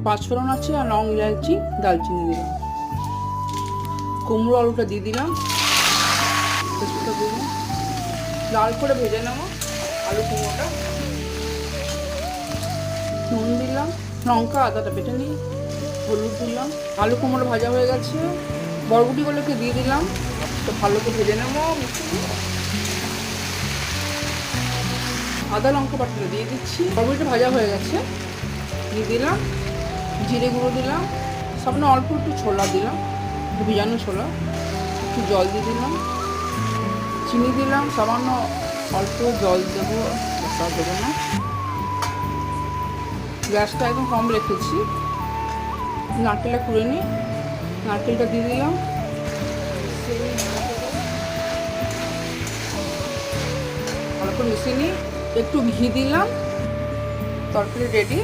পাঁচফোড়ন আছে আর লং, ইলাচি, দালচিনি দিলাম। কুমড়ো আলুটা দিয়ে দিলাম, তেজপাতা দিলাম, লাল করে ভেজে নেবো আলু কুমড়োটা। নুন দিলাম, লঙ্কা আদাটা বেটে নিই, হলুদ দিলাম। আলু কুমড়ো ভাজা হয়ে গেছে, বরবটিগুলোকে দিয়ে দিলাম, তো ভালো করে ভেজে নেবো। আদা লঙ্কা বাটাটা দিয়ে দিচ্ছি, বরবটিটা ভাজা হয়ে গেছে, দিয়ে দিলাম জিরে গুঁড়ো দিলাম, সামনে অল্প একটু ছোলা দিলাম, ভিজানো ছোলা, একটু জল দিয়ে দিলাম, চিনি দিলাম, সামান্য অল্প জল দেবো, দেবো না। গ্যাসটা একদম কম রেখেছি। নারকেলটা কুড়ে নিই, নারকেলটা দিয়ে দিলাম, ভালো করে মিশিয়ে নিই, একটু ঘি দিলাম, তরকারি রেডি।